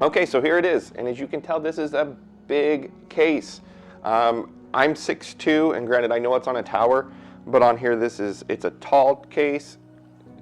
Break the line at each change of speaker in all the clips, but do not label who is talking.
Okay, so here it is, and as you can tell, this is a big case. I'm 6'2", and granted, I know it's on a tower, but on here, it's a tall case,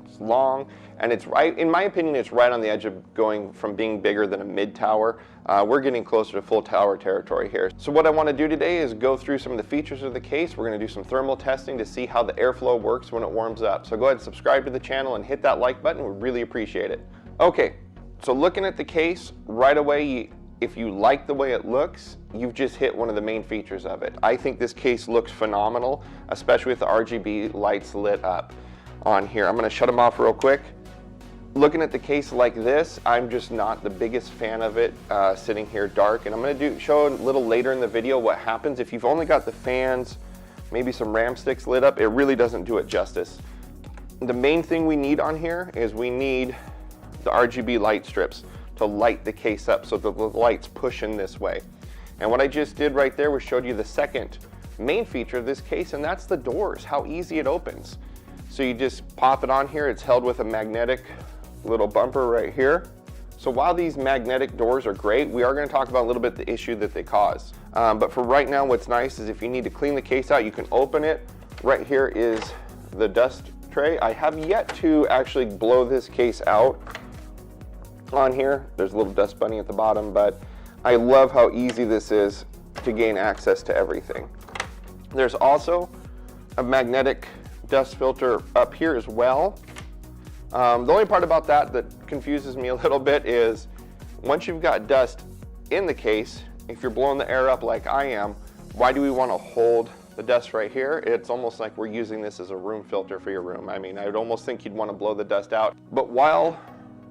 it's long, and it's right, in my opinion, it's right on the edge of going from being bigger than a mid-tower. We're getting closer to full tower territory here. So what I want to do today is go through some of the features of the case. We're going to do some thermal testing to see how the airflow works when it warms up. So go ahead and subscribe to the channel and hit that like button. We really appreciate it. Okay, so looking at the case, right away, if you like the way it looks, you've just hit one of the main features of it. I think this case looks phenomenal, especially with the RGB lights lit up on here. I'm going to shut them off real quick. Looking at the case like this, I'm just not the biggest fan of it sitting here dark, and I'm going to show a little later in the video what happens if you've only got the fans, maybe some RAM sticks lit up. It really doesn't do it justice. The main thing we need on here is we need the RGB light strips to light the case up so that the lights push in this way. And what I just did right there was showed you the second main feature of this case, and that's the doors, how easy it opens. So you just pop it on here, it's held with a magnetic little bumper right here. So while these magnetic doors are great, we are going to talk about a little bit the issue that they cause. But for right now, what's nice is if you need to clean the case out, you can open it. Right here is the dust tray. I have yet to actually blow this case out on here. There's a little dust bunny at the bottom, but I love how easy this is to gain access to everything. There's also a magnetic dust filter up here as well. The only part about that confuses me a little bit is once you've got dust in the case, if you're blowing the air up like I am, why do we want to hold the dust right here? It's almost like we're using this as a room filter for your room. I mean, I would almost think you'd want to blow the dust out. But while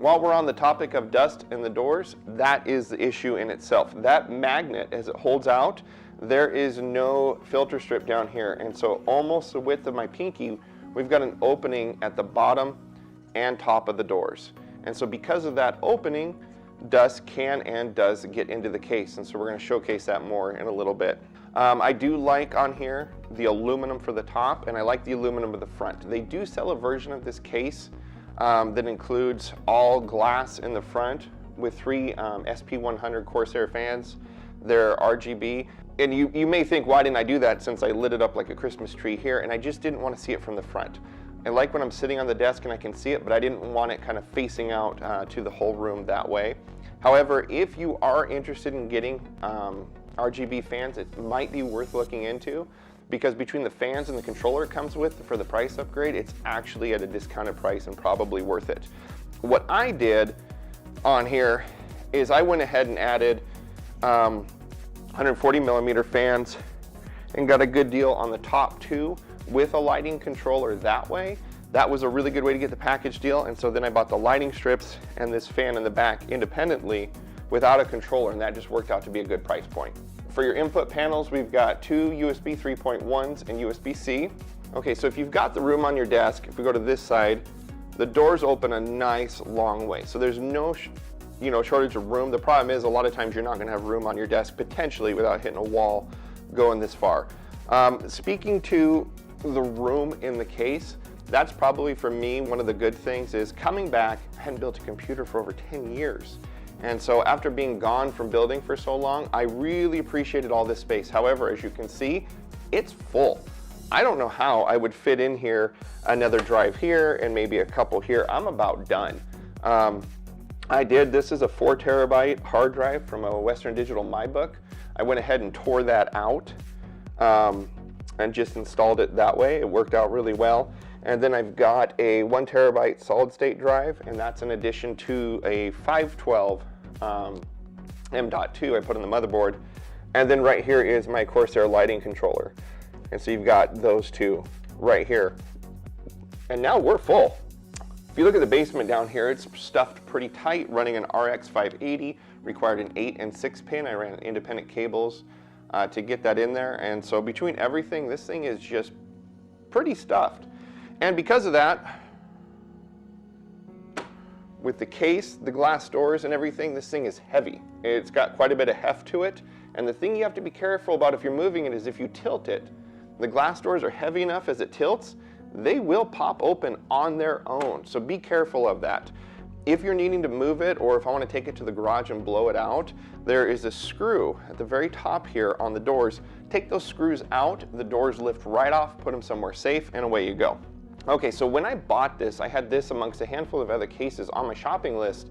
we're on the topic of dust in the doors, that is the issue in itself. That magnet, as it holds out, there is no filter strip down here. And so almost the width of my pinky, we've got an opening at the bottom and top of the doors. And so because of that opening, dust can and does get into the case. And so we're going to showcase that more in a little bit. I do like on here the aluminum for the top, and I like the aluminum of the front. They do sell a version of this case that includes all glass in the front with 3 SP100 Corsair fans. They're RGB. And you may think, why didn't I do that since I lit it up like a Christmas tree here? And I just didn't want to see it from the front. I like when I'm sitting on the desk and I can see it, but I didn't want it kind of facing out to the whole room that way. However, if you are interested in getting RGB fans, it might be worth looking into, because between the fans and the controller it comes with for the price upgrade, it's actually at a discounted price and probably worth it. What I did on here is I went ahead and added 140mm fans and got a good deal on the top 2 with a lighting controller that way. That was a really good way to get the package deal, and so then I bought the lighting strips and this fan in the back independently without a controller, and that just worked out to be a good price point. For your input panels, we've got 2 USB 3.1s and USB-C. Okay, so if you've got the room on your desk, if we go to this side, the doors open a nice long way. So there's no shortage of room. The problem is a lot of times you're not going to have room on your desk potentially without hitting a wall going this far. Speaking to the room in the case, that's probably for me one of the good things is coming back. I hadn't built a computer for over 10 years. And so after being gone from building for so long, I really appreciated all this space. However, as you can see, it's full. I don't know how I would fit in here another drive here and maybe a couple here. I'm about done. This is a 4 terabyte hard drive from a Western Digital MyBook. I went ahead and tore that out and just installed it that way. It worked out really well. And then I've got a 1 terabyte solid state drive, and that's in addition to a 512 M.2 I put on the motherboard. And then right here is my Corsair lighting controller. And so you've got those two right here. And now we're full. If you look at the basement down here, it's stuffed pretty tight, running an RX 580, required an 8 and 6 pin. I ran independent cables to get that in there. And so between everything, this thing is just pretty stuffed. And because of that, with the case, the glass doors and everything, this thing is heavy. It's got quite a bit of heft to it. And the thing you have to be careful about if you're moving it is if you tilt it, the glass doors are heavy enough as it tilts, they will pop open on their own. So be careful of that. If you're needing to move it, or if I want to take it to the garage and blow it out, there is a screw at the very top here on the doors. Take those screws out, the doors lift right off, put them somewhere safe, and away you go. Okay, so when I bought this, I had this amongst a handful of other cases on my shopping list,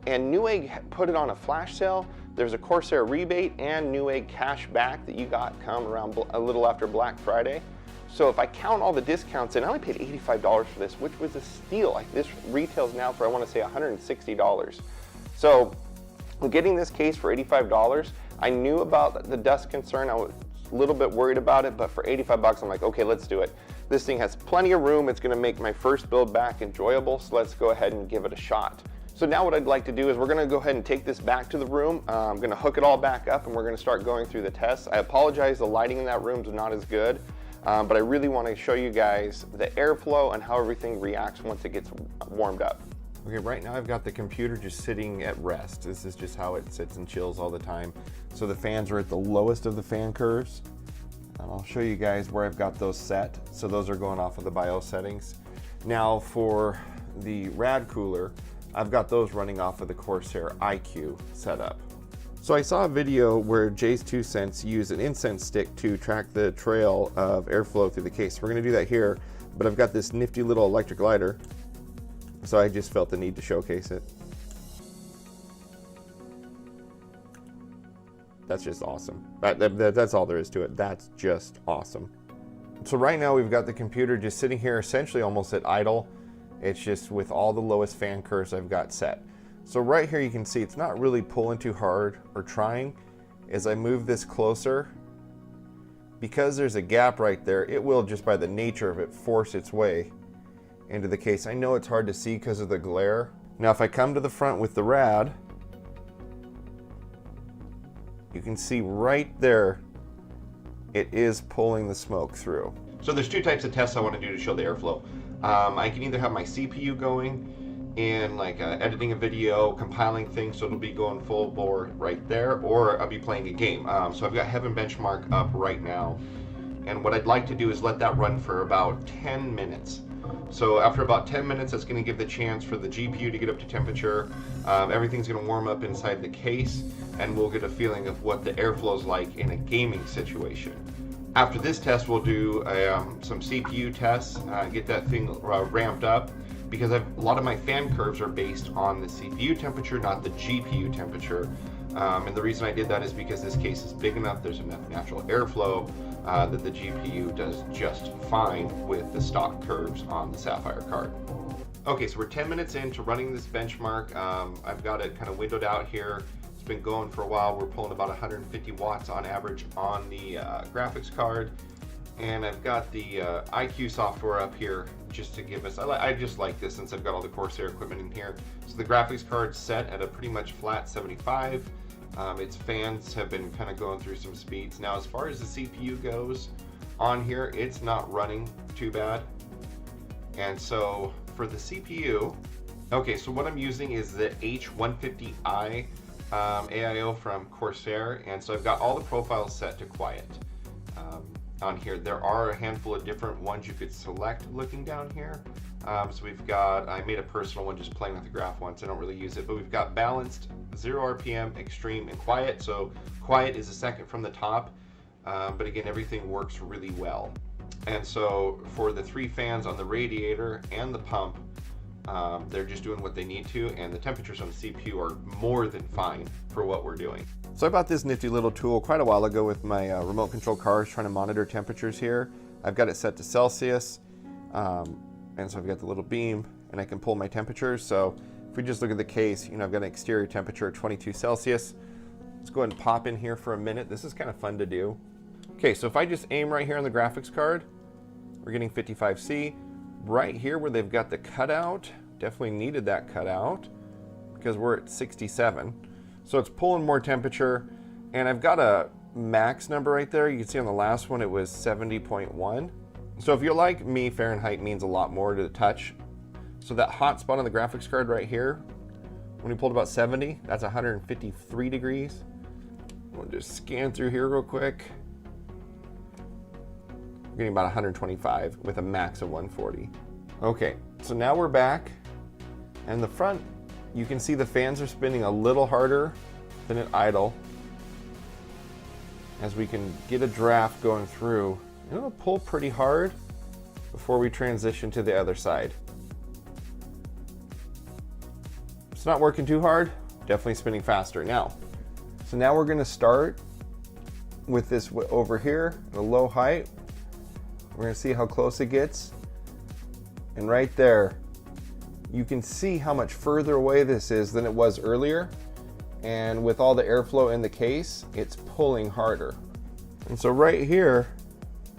and NewEgg put it on a flash sale. There's a Corsair rebate and NewEgg cash back that you got come around a little after Black Friday. So if I count all the discounts in, I only paid $85 for this, which was a steal. Like, this retails now for, I want to say, $160. So getting this case for $85, I knew about the dust concern. I was a little bit worried about it, but for 85 bucks, I'm like, okay, let's do it. This thing has plenty of room. It's going to make my first build back enjoyable, so let's go ahead and give it a shot. So now what I'd like to do is we're going to go ahead and take this back to the room. I'm going to hook it all back up, and we're going to start going through the tests. I apologize, the lighting in that room is not as good. But I really want to show you guys the airflow and how everything reacts once it gets warmed up. Okay, right now I've got the computer just sitting at rest. This is just how it sits and chills all the time. So the fans are at the lowest of the fan curves. And I'll show you guys where I've got those set. So those are going off of the BIOS settings. Now for the rad cooler, I've got those running off of the Corsair iQ setup. So I saw a video where Jay's 2 Cents used an incense stick to track the trail of airflow through the case. We're going to do that here, but I've got this nifty little electric lighter, so I just felt the need to showcase it. That's just awesome. That's all there is to it. That's just awesome. So right now we've got the computer just sitting here essentially almost at idle. It's just with all the lowest fan curves I've got set. So right here you can see it's not really pulling too hard or trying. As I move this closer, because there's a gap right there, it will, just by the nature of it, force its way into the case. I know it's hard to see because of the glare. Now if I come to the front with the rad, you can see right there it is pulling the smoke through. So there's two types of tests I want to do to show the airflow. I can either have my CPU going in like editing a video, compiling things, so it'll be going full bore right there, or I'll be playing a game. So I've got Heaven Benchmark up right now, and what I'd like to do is let that run for about 10 minutes. So after about 10 minutes, that's going to give the chance for the GPU to get up to temperature. Everything's going to warm up inside the case, and we'll get a feeling of what the airflow is like in a gaming situation. After this test, we'll do some CPU tests, get that thing ramped up, because a lot of my fan curves are based on the CPU temperature, not the GPU temperature. And the reason I did that is because this case is big enough, there's enough natural airflow that the GPU does just fine with the stock curves on the Sapphire card. Okay, so we're 10 minutes into running this benchmark. I've got it kind of windowed out here. It's been going for a while. We're pulling about 150 watts on average on the graphics card. And I've got the iQ software up here just to give us, I just like this since I've got all the Corsair equipment in here. So the graphics card's set at a pretty much flat 75. Its fans have been kind of going through some speeds. Now as far as the CPU goes, on here it's not running too bad. And so for the CPU, okay, so what I'm using is the H150i AIO from Corsair, and so I've got all the profiles set to quiet. On here there are a handful of different ones you could select looking down here. So we've got, I made a personal one just playing with the graph once, I don't really use it, but we've got balanced, 0 RPM, extreme, and quiet. So quiet is the second from the top, but again, everything works really well. And so for the 3 fans on the radiator and the pump, they're just doing what they need to, and the temperatures on the CPU are more than fine for what we're doing. So I bought this nifty little tool quite a while ago with my remote control cars, trying to monitor temperatures here. I've got it set to Celsius, and so I've got the little beam, and I can pull my temperatures. So if we just look at the case, you know, I've got an exterior temperature of 22 Celsius. Let's go ahead and pop in here for a minute. This is kind of fun to do. Okay, so if I just aim right here on the graphics card, we're getting 55C. Right here where they've got the cutout, definitely needed that cutout because we're at 67. So it's pulling more temperature, and I've got a max number right there. You can see on the last one it was 70.1. So if you're like me, Fahrenheit means a lot more to the touch. So that hot spot on the graphics card right here, when we pulled about 70, that's 153 degrees. We'll just scan through here real quick. We're getting about 125 with a max of 140. Okay, so now we're back, and the front You can see the fans are spinning a little harder than at idle. As we can get a draft going through, it'll pull pretty hard before we transition to the other side. It's not working too hard, definitely spinning faster now. So now we're gonna start with this over here, the low height. We're gonna see how close it gets. And right there, you can see how much further away this is than it was earlier. And with all the airflow in the case, it's pulling harder. And so right here,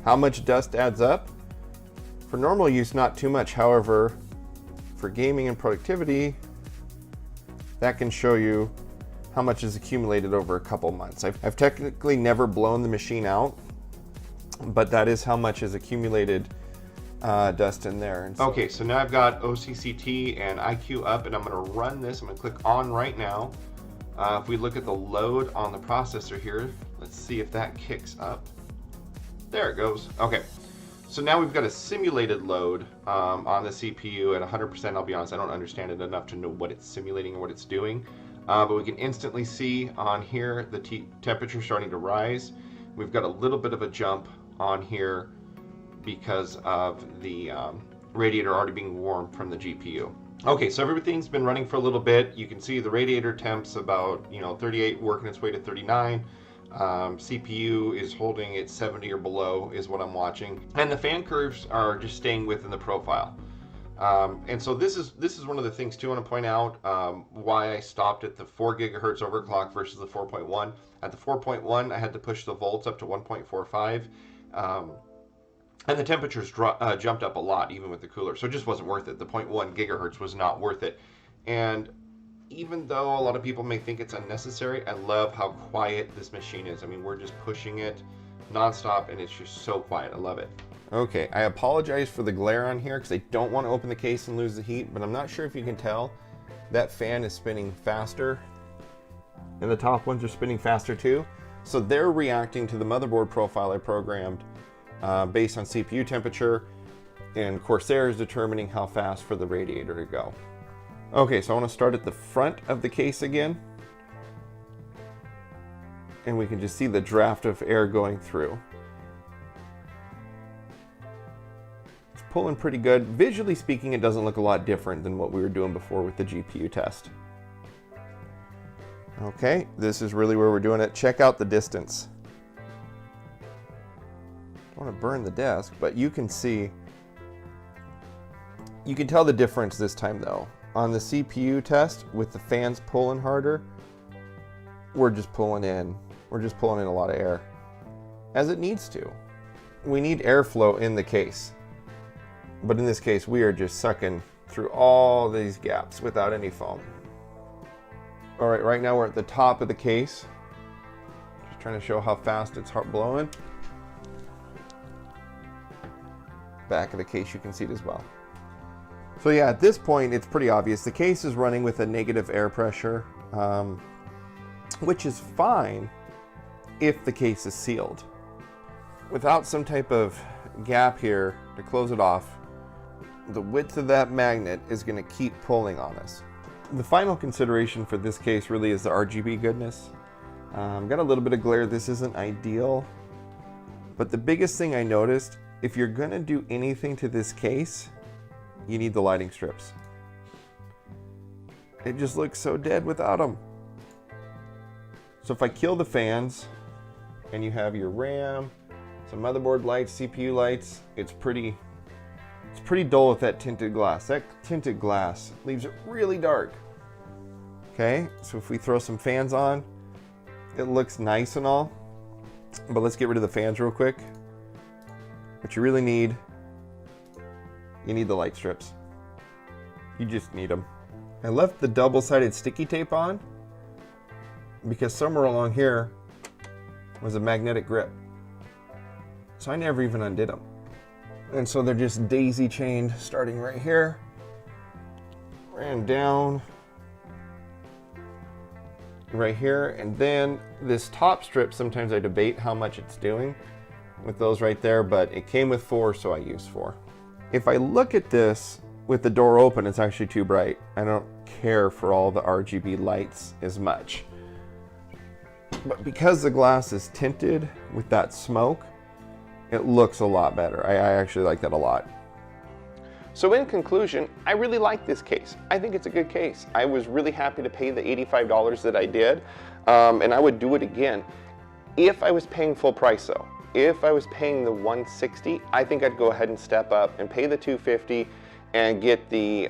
how much dust adds up? For normal use, not too much. However, for gaming and productivity, that can show you how much is accumulated over a couple months. I've technically never blown the machine out, but that is how much is accumulated dust in there. And so, okay, so now I've got OCCT and IQ up, and I'm gonna run this. I'm gonna click on right now. If we look at the load on the processor here, let's see if that kicks up. There it goes. Okay, so now we've got a simulated load on the CPU at 100%. I'll be honest, I don't understand it enough to know what it's simulating or what it's doing. But we can instantly see on here the temperature starting to rise. We've got a little bit of a jump on here because of the radiator already being warm from the GPU. Okay, so everything's been running for a little bit. You can see the radiator temp's about 38, working its way to 39. CPU is holding at 70 or below is what I'm watching, and the fan curves are just staying within the profile. And so this is one of the things too I want to point out why I stopped at the 4 gigahertz overclock versus the 4.1. At the 4.1, I had to push the volts up to 1.45. And the temperatures jumped up a lot, even with the cooler. So it just wasn't worth it. The 0.1 gigahertz was not worth it. And even though a lot of people may think it's unnecessary, I love how quiet this machine is. I mean, we're just pushing it nonstop, and it's just so quiet. I love it. Okay, I apologize for the glare on here because I don't want to open the case and lose the heat, but I'm not sure if you can tell. That fan is spinning faster, and the top ones are spinning faster too. So they're reacting to the motherboard profile I programmed based on CPU temperature, and Corsair is determining how fast for the radiator to go. Okay, so I want to start at the front of the case again, and we can just see the draft of air going through. It's pulling pretty good. Visually speaking, it doesn't look a lot different than what we were doing before with the GPU test. Okay, this is really where we're doing it. Check out the distance. I don't want to burn the desk, but you can see, you can tell the difference this time though. On the CPU test, with the fans pulling harder, we're just pulling in a lot of air, as it needs to. We need airflow in the case, but in this case, we are just sucking through all these gaps without any foam. All right, right now we're at the top of the case. Just trying to show how fast it's blowing. Back of the case, you can see it as well. So yeah, at this point, it's pretty obvious. The case is running with a negative air pressure, which is fine if the case is sealed. Without some type of gap here to close it off, the width of that magnet is going to keep pulling on us. The final consideration for this case really is the RGB goodness. Got a little bit of glare. This isn't ideal, but the biggest thing I noticed, if you're going to do anything to this case, you need the lighting strips. It just looks so dead without them. So if I kill the fans and you have your RAM, some motherboard lights, CPU lights, it's pretty dull with that tinted glass. That tinted glass leaves it really dark. Okay, so if we throw some fans on, it looks nice and all, but let's get rid of the fans real quick. What you really need, you need the light strips. You just need them. I left the double-sided sticky tape on because somewhere along here was a magnetic grip. So I never even undid them. And so they're just daisy chained, starting right here, ran down right here, and then this top strip, sometimes I debate how much it's doing with those right there, but it came with 4, so I used 4. If I look at this with the door open, it's actually too bright. I don't care for all the RGB lights as much. But because the glass is tinted with that smoke, it looks a lot better. I actually like that a lot. So in conclusion, I really like this case. I think it's a good case. I was really happy to pay the $85 that I did, and I would do it again. If I was paying full price though, if I was paying the $160, I think I'd go ahead and step up and pay the $250 and get the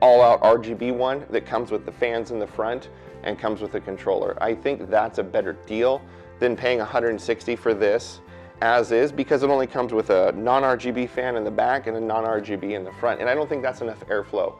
all-out RGB one that comes with the fans in the front and comes with a controller. I think that's a better deal than paying $160 for this as is, because it only comes with a non-RGB fan in the back and a non-RGB in the front, and I don't think that's enough airflow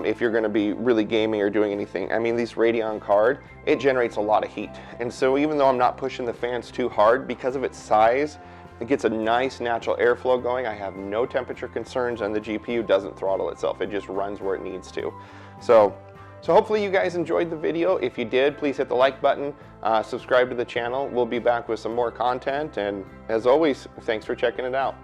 if you're going to be really gaming or doing anything. I mean, this Radeon card, it generates a lot of heat, and so even though I'm not pushing the fans too hard, because of its size, it gets a nice natural airflow going. I have no temperature concerns, and the GPU doesn't throttle itself. It just runs where it needs to. So hopefully you guys enjoyed the video. If you did, please hit the like button, subscribe to the channel. We'll be back with some more content, and as always, thanks for checking it out.